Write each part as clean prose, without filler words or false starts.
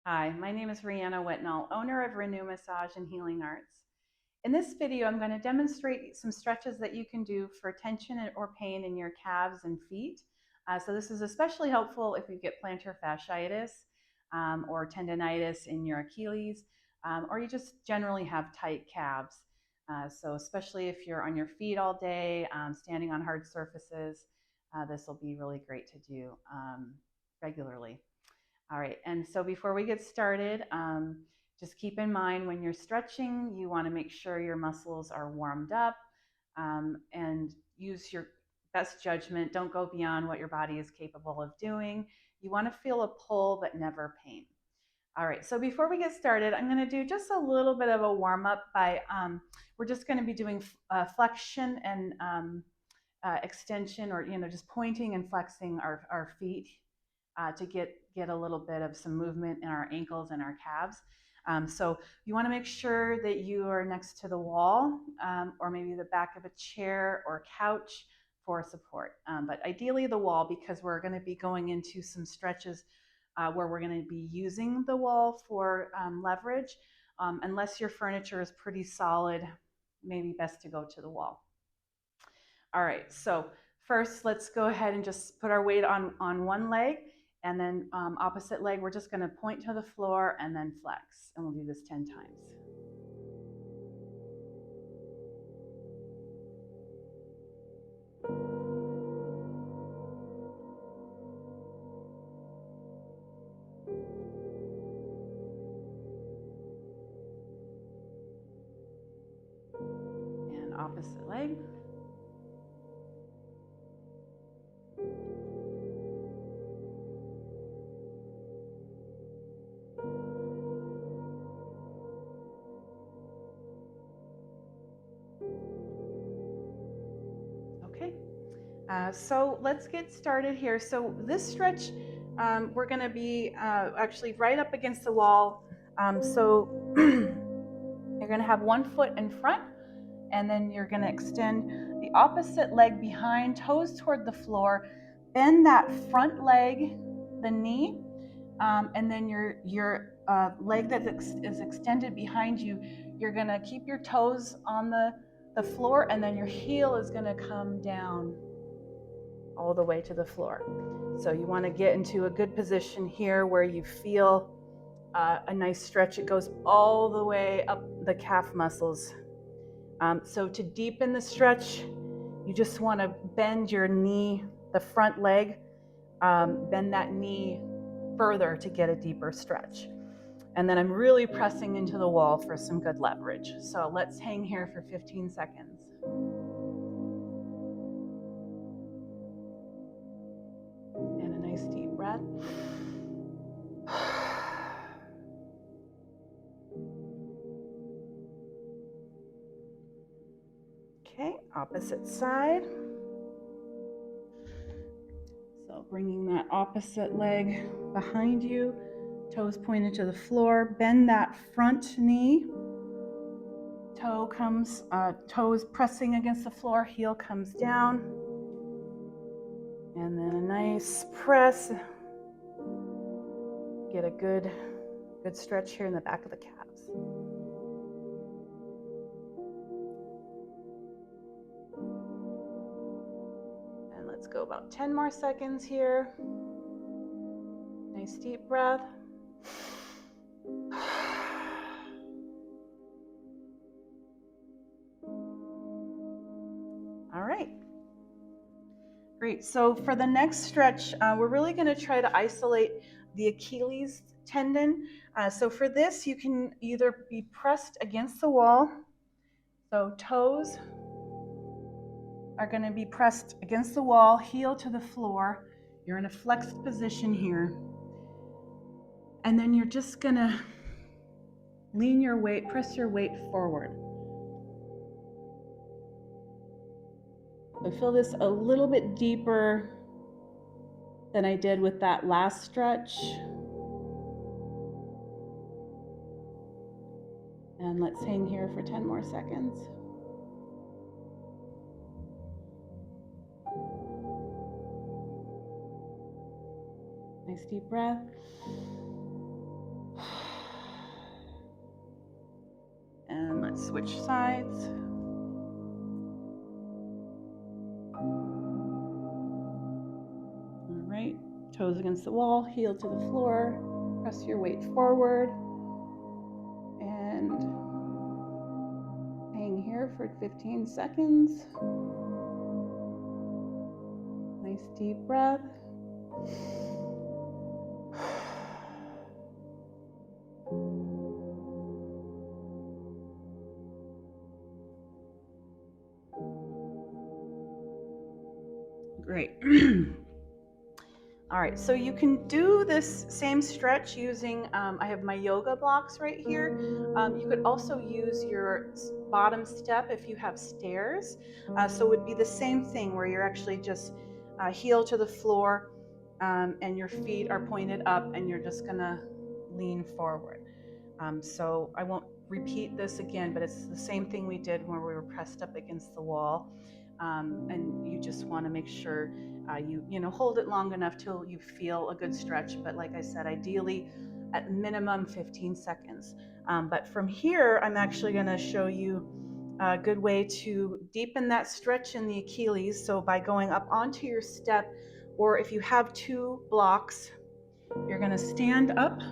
Hi, my name is Rihanna Whitnall, owner of Renew Massage and Healing Arts. In this video, I'm going to demonstrate some stretches that you can do for tension or pain in your calves and feet. So this is especially helpful if you get plantar fasciitis or tendonitis in your Achilles, or you just generally have tight calves. So especially if you're on your feet all day, standing on hard surfaces, this will be really great to do regularly. All right, and so before we get started, just keep in mind when you're stretching, you want to make sure your muscles are warmed up and use your best judgment. Don't go beyond what your body is capable of doing. You want to feel a pull, but never pain. All right, so before we get started, I'm going to do just a little bit of a warm up by, we're just going to be doing flexion and extension, or, just pointing and flexing our feet to get a little bit of some movement in our ankles and our calves. So you want to make sure that you are next to the wall or maybe the back of a chair or couch for support. But ideally the wall, because we're going to be going into some stretches where we're going to be using the wall for leverage. Unless your furniture is pretty solid, maybe best to go to the wall. All right, so first let's go ahead and just put our weight on one leg, and then opposite leg, we're just gonna point to the floor and then flex. And we'll do this 10 times. And opposite leg. Okay, so let's get started here. So this stretch, we're gonna be actually right up against the wall. So you're gonna have one foot in front, and then you're gonna extend the opposite leg behind, toes toward the floor, bend that front leg, the knee, and then your leg that is extended behind you, you're gonna keep your toes on the floor, and then your heel is gonna come down all the way to the floor. So you wanna get into a good position here where you feel a nice stretch. It goes all the way up the calf muscles. So to deepen the stretch, you just want to bend your knee, the front leg, bend that knee further to get a deeper stretch. And then I'm really pressing into the wall for some good leverage. So let's hang here for 15 seconds. And a nice deep breath. Okay, opposite side. So bringing that opposite leg behind you, toes pointed to the floor, bend that front knee. Toes pressing against the floor, heel comes down. And then a nice press. Get a good stretch here in the back of the calves. And let's go about 10 more seconds here. Nice deep breath. All right. Great. So for the next stretch, we're really going to try to isolate the Achilles tendon. So for this, you can either be pressed against the wall. So toes are going to be pressed against the wall, heel to the floor. You're in a flexed position here. And then you're just going to lean your weight, press your weight forward. I feel this a little bit deeper than I did with that last stretch. And let's hang here for 10 more seconds. Nice deep breath. switch sides. All right, toes against the wall, heel to the floor, press your weight forward, and hang here for 15 seconds. Nice deep breath. Great. All right, so you can do this same stretch using, I have my yoga blocks right here. You could also use your bottom step if you have stairs. So it would be the same thing where you're actually just heel to the floor and your feet are pointed up and you're just gonna lean forward. So I won't repeat this again, but it's the same thing we did when we were pressed up against the wall. And you just want to make sure you hold it long enough till you feel a good stretch. But like I said, ideally at minimum 15 seconds. But from here, I'm actually going to show you a good way to deepen that stretch in the Achilles. So by going up onto your step, or if you have two blocks, you're going to stand up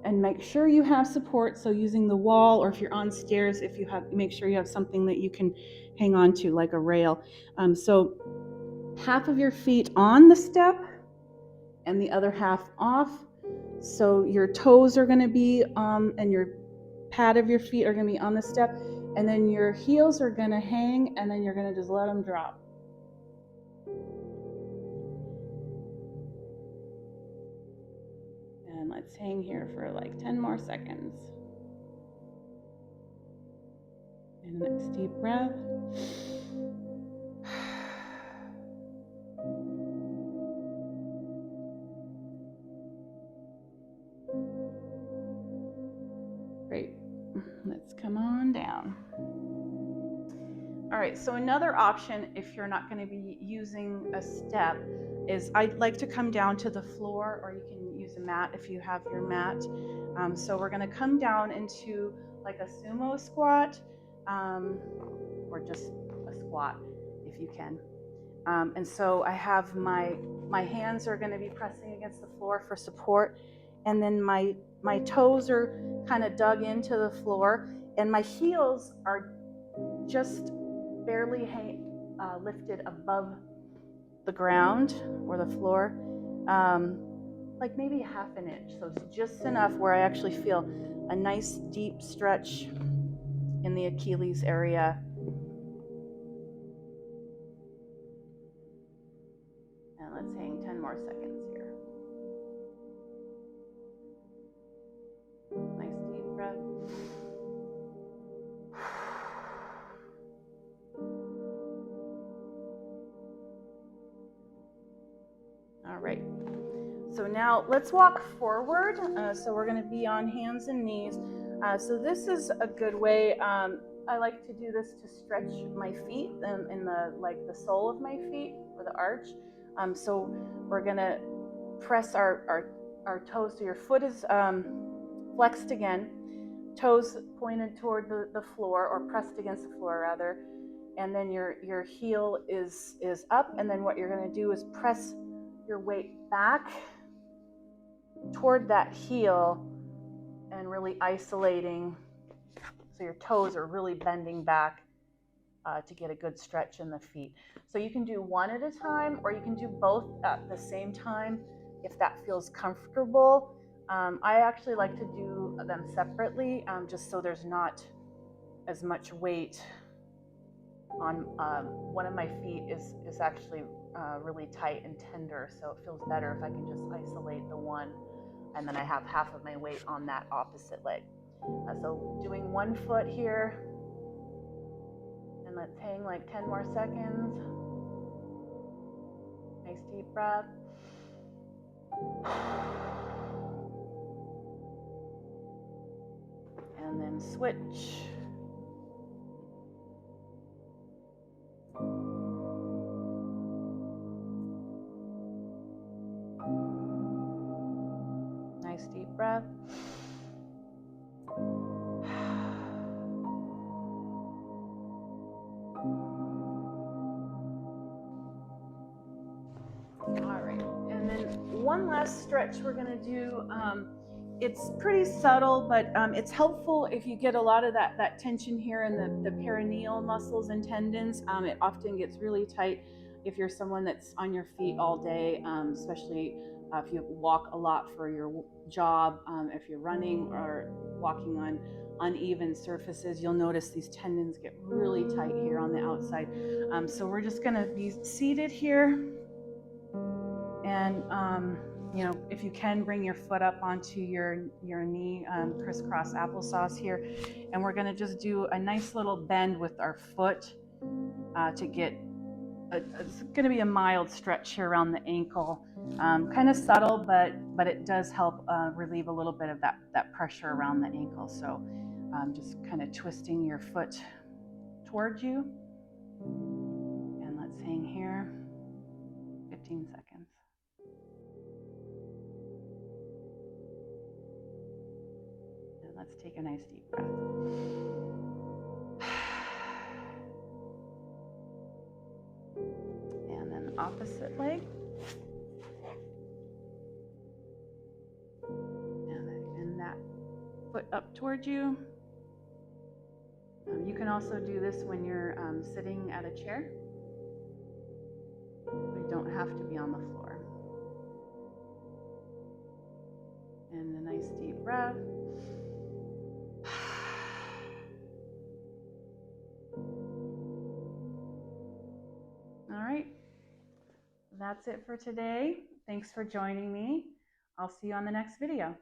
and make sure you have support. So using the wall, or if you're on stairs, if you have, make sure you have something that you can hang on to, like a rail. So half of your feet on the step and the other half off. So your toes are going to be and your pad of your feet are going to be on the step, and then your heels are going to hang, and then you're going to just let them drop. And let's hang here for like 10 more seconds. And next deep breath. Great. Let's come on down. All right, so another option, if you're not going to be using a step, is I'd like to come down to the floor, or you can use a mat if you have your mat. So we're going to come down into like a sumo squat, or just a squat if you can. And so I have my hands are going to be pressing against the floor for support, and then my toes are kind of dug into the floor, and my heels are just barely lifted above the ground or the floor, like maybe half an inch. So it's just enough where I actually feel a nice deep stretch in the Achilles area. And let's hang 10 more seconds here. Nice deep breath. All right. So now let's walk forward. So we're going to be on hands and knees. So this is a good way. I like to do this to stretch my feet in the sole of my feet, or the arch. So we're going to press our toes. So your foot is flexed again, toes pointed toward the floor, or pressed against the floor rather. And then your heel is up. And then what you're going to do is press your weight back toward that heel and really isolating, so your toes are really bending back to get a good stretch in the feet. So you can do one at a time, or you can do both at the same time if that feels comfortable. I actually like to do them separately, just so there's not as much weight on one of my feet is actually really tight and tender, so it feels better if I can just isolate the one, and then I have half of my weight on that opposite leg. So doing one foot here, and let's hang like 10 more seconds. Nice deep breath. And then switch. Nice deep breath. one last stretch we're going to do. It's pretty subtle, but it's helpful if you get a lot of that tension here in the perineal muscles and tendons. It often gets really tight if you're someone that's on your feet all day, especially if you walk a lot for your job. If you're running or walking on uneven surfaces, you'll notice these tendons get really tight here on the outside. So we're just going to be seated here. And if you can, bring your foot up onto your knee, crisscross applesauce here. And we're going to just do a nice little bend with our foot to get, it's going to be a mild stretch here around the ankle. Kind of subtle, but it does help relieve a little bit of that pressure around the ankle. So just kind of twisting your foot towards you. And let's hang here 15 seconds. Let's take a nice deep breath. And then opposite leg. And that foot up towards you. You can also do this when you're sitting at a chair. You don't have to be on the floor. And a nice deep breath. All right, that's it for today. Thanks for joining me. I'll see you on the next video.